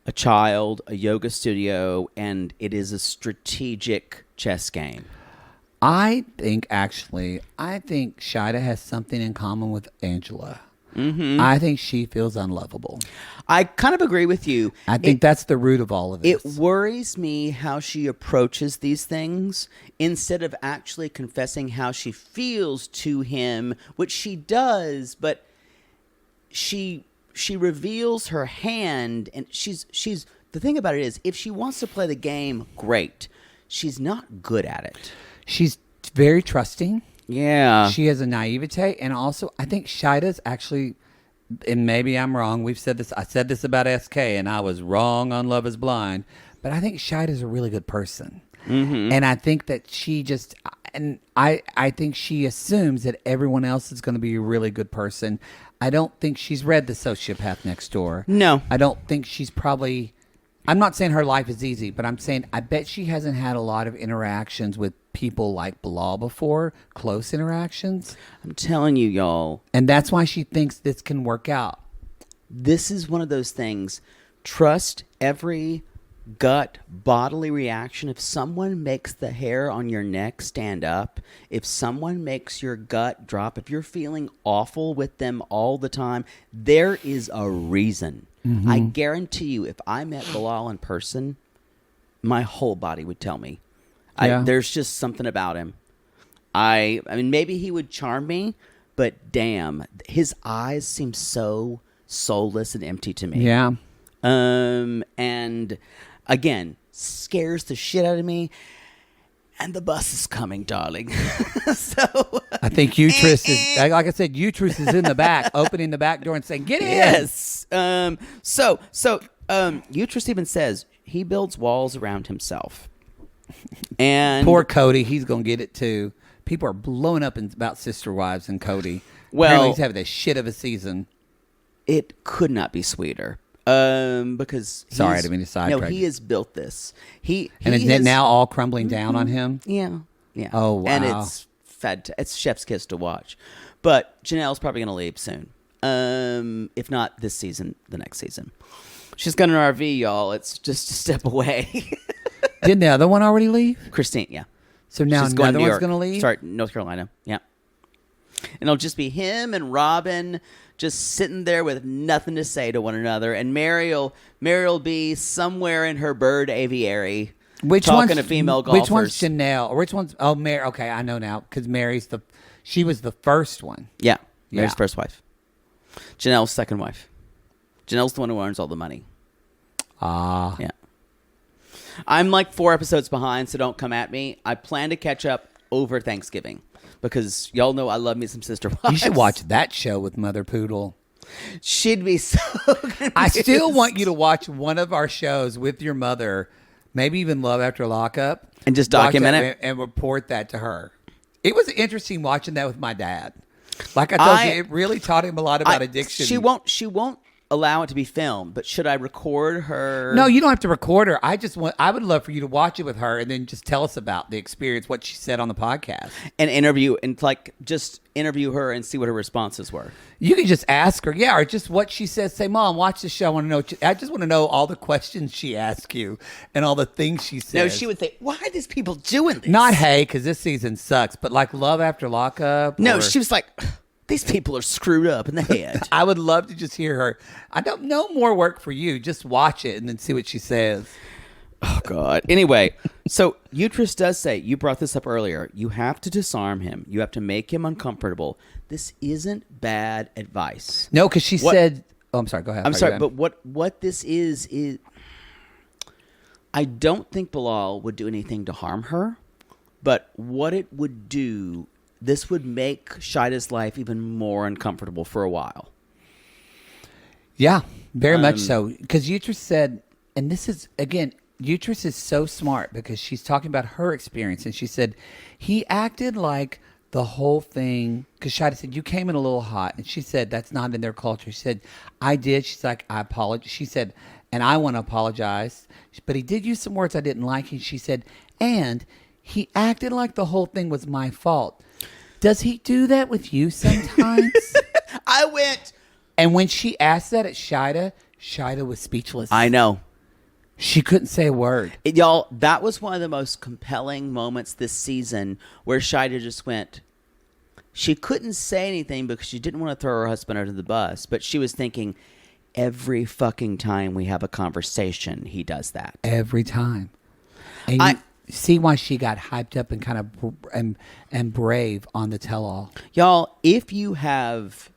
a child, a yoga studio, and it is a strategic chess game? I think Shida has something in common with Angela. Mm-hmm. I think she feels unlovable. I kind of agree with you. I think that's the root of all of this. It worries me how she approaches these things instead of actually confessing how she feels to him, which she does, but she reveals her hand, and she's the thing about it is, if she wants to play the game, great. She's not good at it. She's very trusting. Yeah. She has a naivete, and also I think Shida's actually, and maybe I'm wrong, I said this about SK, and I was wrong on Love is Blind, but I think Shida's a really good person. Mm-hmm. And I think that I think she assumes that everyone else is going to be a really good person. I don't think she's read The Sociopath Next Door. No. I don't think she's probably, I'm not saying her life is easy, but I'm saying I bet she hasn't had a lot of interactions with people like Bilal before, close interactions. I'm telling you, y'all. And that's why she thinks this can work out. This is one of those things. Trust every gut bodily reaction. If someone makes the hair on your neck stand up, if someone makes your gut drop, if you're feeling awful with them all the time, there is a reason. Mm-hmm. I guarantee you, if I met Bilal in person, my whole body would tell me. There's just something about him. I mean, maybe he would charm me, but damn, his eyes seem so soulless and empty to me. Yeah. And again, scares the shit out of me. And the bus is coming, darling. So I think Uterus is, like I said, Uterus is in the back, opening the back door and saying, "Get in." Yes. So Uterus even says he builds walls around himself. And poor Cody, he's gonna get it too. People are blowing up about Sister Wives and Cody. Well, apparently he's having the shit of a season. It could not be sweeter. Because sorry, I didn't mean to sidetrack. No, he has built this. Is it now all crumbling down on him? Yeah. Oh wow. And it's it's chef's kiss to watch. But Janelle's probably going to leave soon. If not this season, the next season. She's got an RV, y'all. It's just a step away. Didn't the other one already leave? Christine, yeah. So now She's going to another New one's York. going to leave? Sorry, North Carolina. Yeah. And it'll just be him and Robin just sitting there with nothing to say to one another. And Mary'll be somewhere in her bird aviary talking to female golfers. Which one's Janelle? Which one's... Oh, Mary. Okay, I know now. Because she was the first one. Yeah. Mary's Yeah. first wife. Janelle's second wife. Janelle's the one who earns all the money. Ah. Yeah. I'm like 4 episodes behind, so don't come at me. I plan to catch up over Thanksgiving because y'all know I love me some Sister Wives. You should watch that show with Mother Poodle. She'd be so confused. I still want you to watch one of our shows with your mother, maybe even Love After Lockup. And just Watch document that it? and report that to her. It was interesting watching that with my dad. Like I told you, it really taught him a lot about addiction. She won't allow it to be filmed, but should I record her? No, you don't have to record her. I would love for you to watch it with her and then just tell us about the experience, what she said on the podcast. And just interview her and see what her responses were. You can just ask her, yeah, or just what she says. Say, Mom, watch the show. I just want to know all the questions she asks you and all the things she says. No, she would think, why are these people doing this? Not hey, because this season sucks, but like Love After Lockup. No, or- she was like, these people are screwed up in the head. I would love to just hear her. I don't know more work for you. Just watch it and then see what she says. Oh, God. Anyway, so Uterus does say, you brought this up earlier, you have to disarm him. You have to make him uncomfortable. This isn't bad advice. No, because she said, oh, I'm sorry. Go ahead. I'm sorry, but what this is I don't think Bilal would do anything to harm her, but what it would do, this would make Shida's life even more uncomfortable for a while. Yeah, very much so. Because Uterus said, and this is, again, Uterus is so smart because she's talking about her experience. And she said, he acted like the whole thing, because Shida said, you came in a little hot. And she said, that's not in their culture. She said, I did. She's like, I apologize. She said, and I want to apologize. But he did use some words I didn't like. And she said, and he acted like the whole thing was my fault. Does he do that with you sometimes? I went. And when she asked that at Shida, Shida was speechless. I know. She couldn't say a word. Y'all, that was one of the most compelling moments this season where Shida just went. She couldn't say anything because she didn't want to throw her husband under the bus, but she was thinking, every fucking time we have a conversation, he does that. Every time. And you see why she got hyped up and kind of and brave on the tell-all. Y'all, if you have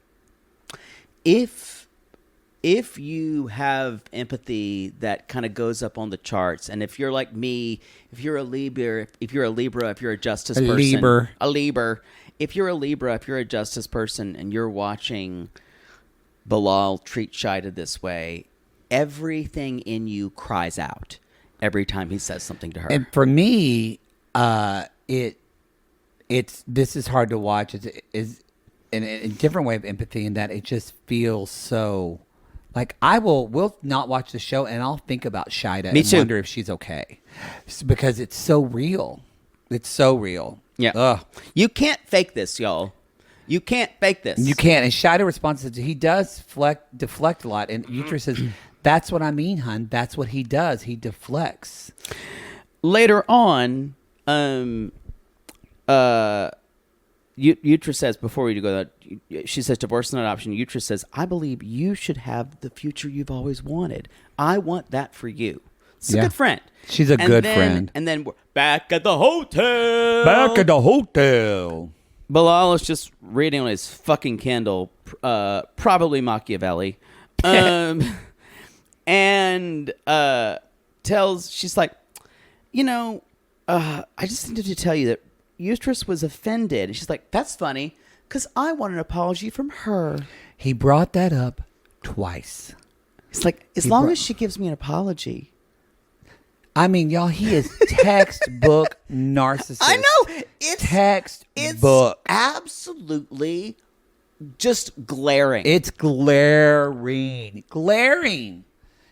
empathy that kind of goes up on the charts, and if you're like me, if you're a Libra, if you're a justice person, if you're a Libra, if you're a justice person, and you're watching Bilal treat Shida this way, everything in you cries out every time he says something to her. And for me, this is hard to watch. It's in a different way of empathy in that it just feels so. Like we'll not watch the show and I'll think about Shida and wonder if she's okay, because it's so real. It's so real. Yeah. Ugh. You can't fake this, y'all. You can't fake this. You can't. And Shida responds to he does deflect a lot. And Uterus says, that's what I mean, hun. That's what he does. He deflects. Later on, Uterus says, before we go that, she says, divorce is not an option. Uterus says, I believe you should have the future you've always wanted. I want that for you. It's a good friend. She's a good friend. And then we're back at the hotel. Back at the hotel. Bilal is just reading on his fucking Kindle, probably Machiavelli, and she's like, I just needed to tell you that Uterus was offended. And she's like, that's funny, because I want an apology from her. He brought that up twice. It's like, as long as she gives me an apology. I mean, y'all, he is textbook narcissist. I know. It's textbook. Absolutely just glaring. It's glaring. Glaring.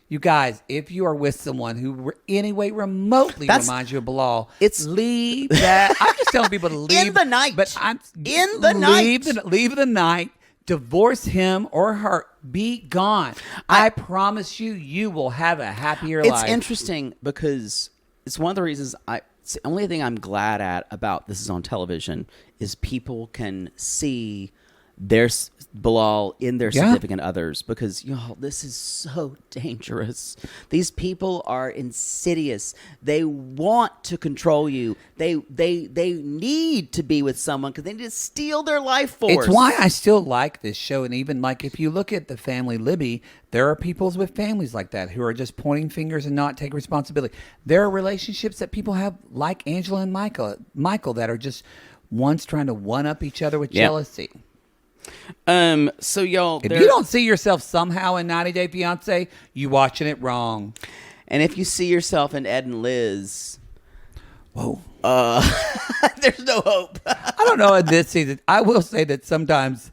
You guys, if you are with someone who anyway remotely reminds you of Bilal, leave that. I'm just telling people to leave in the night. But I'm in the night. Leave the night. Divorce him or her. Be gone. I promise you, you will have a happier life. It's interesting because it's one of the reasons it's the only thing I'm glad about this is on television is people can see their Bilal in their significant others, because this is so dangerous. These people are insidious. They want to control you. They need to be with someone because they need to steal their life force. It's why I still like this show. And even like if you look at the family Libby, there are people with families like that who are just pointing fingers and not take responsibility. There are relationships that people have like Angela and Michael that are just one's trying to one up each other with jealousy. So y'all, if you don't see yourself somehow in 90 Day Fiancé, you watching it wrong. And if you see yourself in Ed and Liz, whoa, there's no hope. I don't know in this season. I will say that sometimes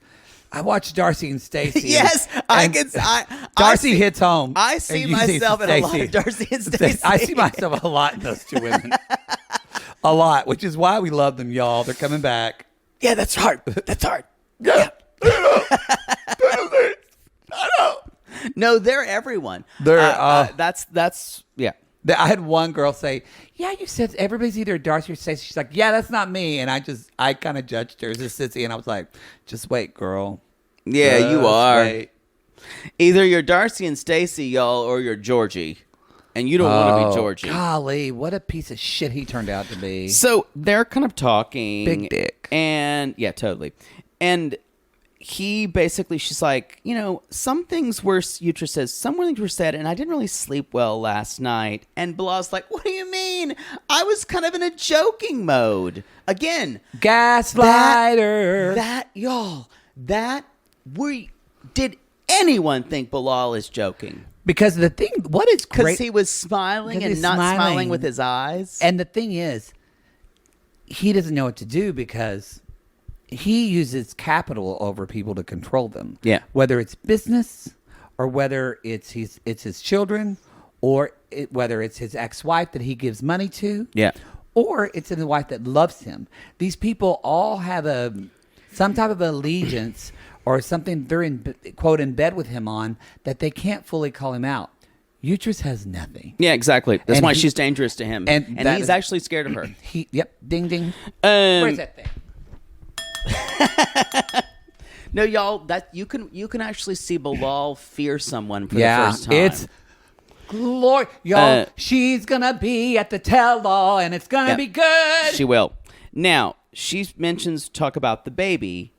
I watch Darcy and Stacey. Yes, Darcy hits home. I see myself in a lot of Darcy and Stacey. I see myself a lot in those two women. A lot, which is why we love them, y'all. They're coming back. Yeah, that's hard. That's hard. Yeah. No, they're everyone. They're that's yeah. I had one girl say, "Yeah, you said everybody's either Darcy or Stacey." She's like, "Yeah, that's not me." And I kind of judged her as a sissy, and I was like, "Just wait, girl." Yeah, Just you are. wait. Either you're Darcy and Stacey, y'all, or you're Georgie, and you don't want to be Georgie. Golly, what a piece of shit he turned out to be. So they're kind of talking, Big dick, and yeah, totally, and. She's like, some things were, Yutra says, some things were said, and I didn't really sleep well last night. And Bilal's like, what do you mean? I was kind of in a joking mode. Again. Gaslighter. Did anyone think Bilal is joking? Because the thing, what is great. Because he was smiling and not smiling with his eyes. And the thing is, he doesn't know what to do because he uses capital over people to control them. Yeah. Whether it's business or whether it's his children or whether it's his ex-wife that he gives money to. Yeah. Or it's the wife that loves him. These people all have some type of allegiance or something they're in, quote, in bed with him on that they can't fully call him out. Uterus has nothing. Yeah, exactly. That's why she's dangerous to him. And he's actually scared of her. Yep. Ding, ding. Where's that thing? No, y'all, that you can actually see Bilal fear someone for the first time. It's glory, y'all. She's gonna be at the tell-all, and it's gonna be good. She will. Now she talk about the baby,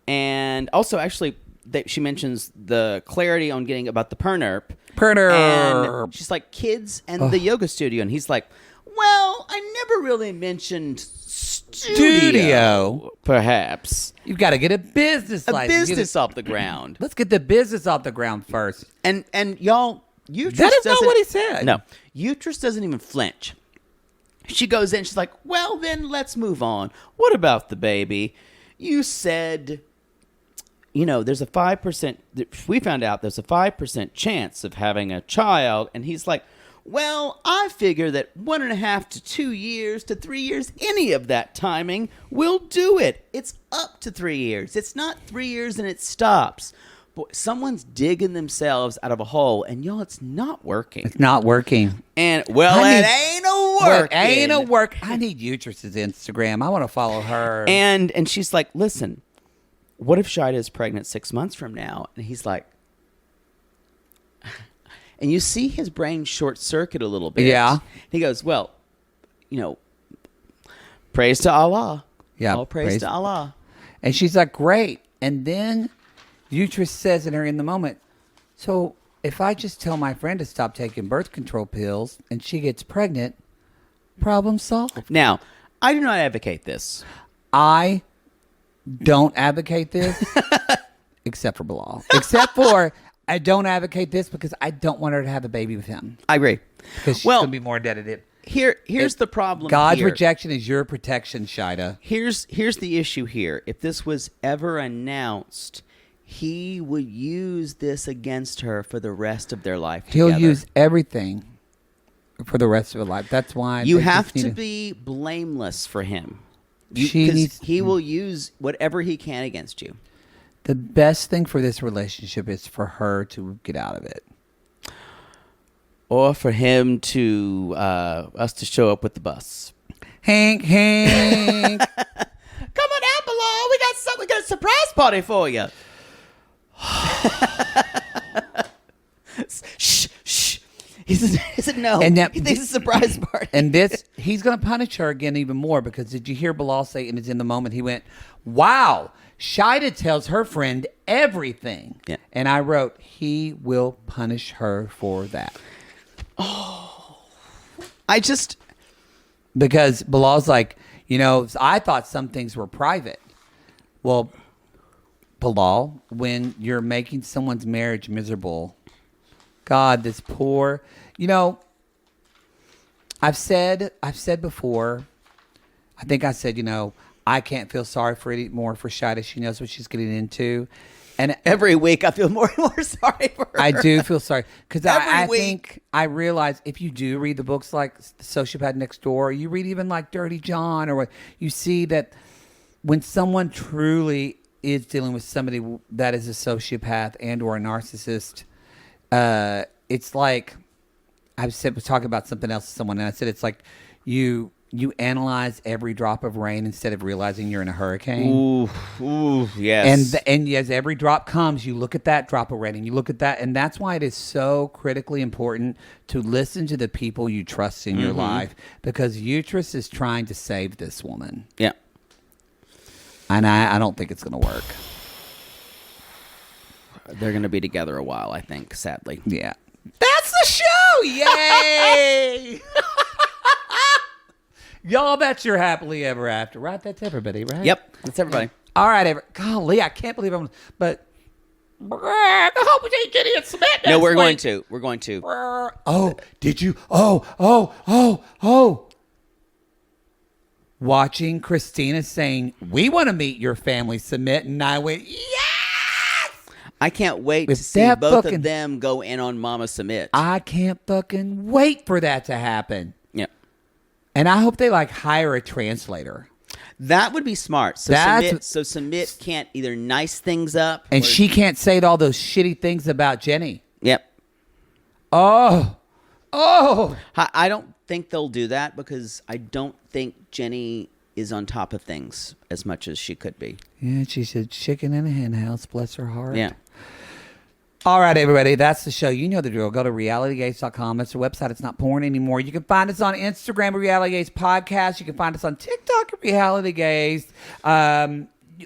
and also actually that she mentions the clarity on getting about the pernerp. And she's like kids and the yoga studio, and he's like, well, I never really mentioned studio, perhaps. You've got to get a business license. Business off the ground. Let's get the business off the ground first. And y'all, Utrus that is not what he said. No, Utrus doesn't even flinch. She goes in. She's like, well, then let's move on. What about the baby? You said, there's a 5%. We found out there's a 5% chance of having a child. And he's like, well, I figure that 1.5 to 2 years to 3 years, any of that timing will do it. It's up to 3 years. It's not 3 years and it stops. Boy, someone's digging themselves out of a hole, and y'all, it's not working. It's not working. And it ain't a work. Ain't a work. I need Utrus's Instagram. I want to follow her. And she's like, listen, what if Shida is pregnant 6 months from now? And he's like. And you see his brain short circuit a little bit. Yeah. He goes, well, praise to Allah. Yeah. All praise to Allah. And she's like, great. And then Utrus says in her in the moment, so if I just tell my friend to stop taking birth control pills and she gets pregnant, problem solved. Now, I do not advocate this. I don't advocate this, except for Bilal. Except for... I don't advocate this because I don't want her to have a baby with him. I agree. Because she's going to be more indebted to him. Here's the problem. God's rejection is your protection, Shida. Here's the issue here. If this was ever announced, he would use this against her for the rest of their life He'll together. use everything for the rest of her life. That's why You they have just need to be blameless for him. She Because needs- he will use whatever he can against you. The best thing for this relationship is for her to get out of it. Or for him to us to show up with the bus. Hank. Come on out below. We got a surprise party for you. Shh. He said no. And that- he thinks it's a surprise party. And this, he's going to punish her again even more because did you hear Bilal say, and it's in the moment, he went, wow, Shida tells her friend everything. Yeah. And I wrote, he will punish her for that. Because Bilal's like, I thought some things were private. Well, Bilal, when you're making someone's marriage miserable, God, this poor, I've said before, I think I said, I can't feel sorry for it anymore for Shida. She knows what she's getting into. And Every week I feel more and more sorry for her. I do feel sorry because I Every think I realize if you do read the books like The Sociopath Next Door, you read even like Dirty John, or what you see that when someone truly is dealing with somebody that is a sociopath and or a narcissist, it's like I was talking about something else to someone, and I said it's like you analyze every drop of rain instead of realizing you're in a hurricane. Ooh, yes. And as every drop comes, you look at that drop of rain and you look at that. And that's why it is so critically important to listen to the people you trust in your life, because Uterus is trying to save this woman. Yeah. And I don't think it's going to work. They're going to be together a while, I think, sadly. Yeah. That's the show! Yay! Y'all bet you're happily ever after, right? That's everybody, right? Yep. That's everybody. All right, golly, I can't believe but I hope we take Jenny and Samantha. No, we're next going week. to. We're going to. Oh, did you? Oh. Watching Christina saying, we want to meet your family, Submit. And I went, yes! I can't wait to If see that both fucking- of them go in on Mama Submit. I can't fucking wait for that to happen. Yeah. And I hope they hire a translator. That would be smart. So That's- Submit can't either nice things up. And or- she can't say all those shitty things about Jenny. Yep. Oh. I don't think they'll do that because I don't think Jenny is on top of things as much as she could be. Yeah, she said chicken in a hen house, bless her heart. Yeah. All right, everybody, that's the show. You know the drill. Go to realitygaze.com. That's the website. It's not porn anymore. You can find us on Instagram at Reality Gaze Podcast. You can find us on TikTok at Reality Gaze.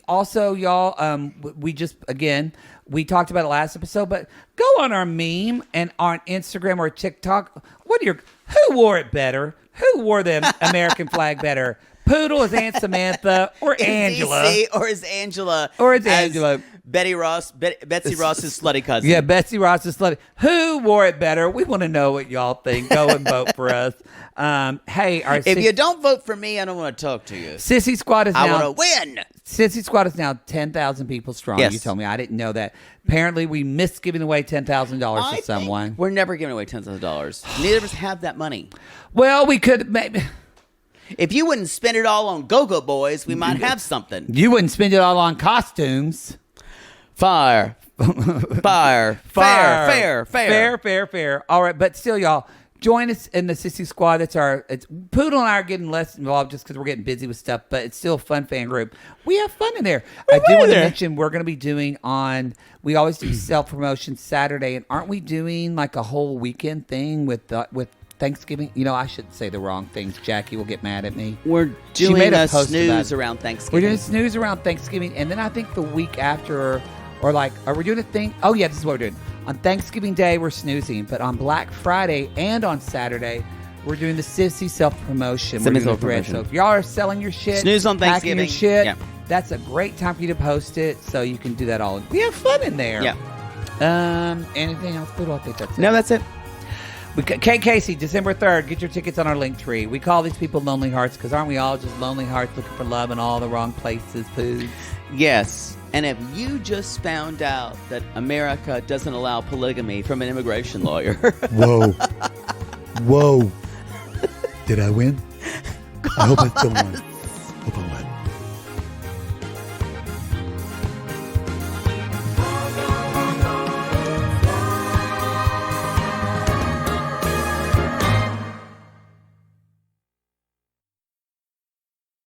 Also, y'all, we talked about it last episode, but go on our meme and on Instagram or TikTok. Who wore it better? Who wore the American flag better? Poodle is Aunt Samantha or Angela? DC, or is Angela? Or is as Angela. Betsy Ross's slutty cousin. Yeah, Betsy Ross is slutty. Who wore it better? We want to know what y'all think. Go and vote for us. Hey, our If you don't vote for me, I don't want to talk to you. Sissy Squad is I now want to win. Sissy Squad is now 10,000 people strong. Yes. You told me. I didn't know that. Apparently, we missed giving away $10,000 I to someone. think we're never giving away $10,000. Neither of us have that money. Well, we could maybe. If you wouldn't spend it all on Go-Go Boys, we might have something. You wouldn't spend it all on costumes. Fire. Fair. All right, but still, y'all, join us in the Sissy Squad. It's Poodle and I are getting less involved just because we're getting busy with stuff, but it's still a fun fan group. We have fun in there. I do want to mention we're going to be doing we always do self-promotion Saturday, and aren't we doing like a whole weekend thing with Thanksgiving? I shouldn't say the wrong things. Jackie will get mad at me. We're She doing made a a post about snooze it. around We're Thanksgiving. doing a snooze around Thanksgiving, and then I think the week after, are we doing a thing? Oh, yeah, this is what we're doing. On Thanksgiving Day, we're snoozing, but on Black Friday and on Saturday, we're doing the Sissy self-promotion. We're doing a thread. So if y'all are selling your shit, Snooze on packing your Thanksgiving. shit, Yeah. that's a great time for you to post it, so you can do that all. We have fun in there. Yeah. Anything else, Poodle? I think that's it. No, that's it. Kate Casey, December 3rd. Get your tickets on our link tree. We call these people lonely hearts because aren't we all just lonely hearts looking for love in all the wrong places, Pooh? Yes. And if you just found out that America doesn't allow polygamy from an immigration lawyer. Whoa. Whoa. Did I win? I hope I still won.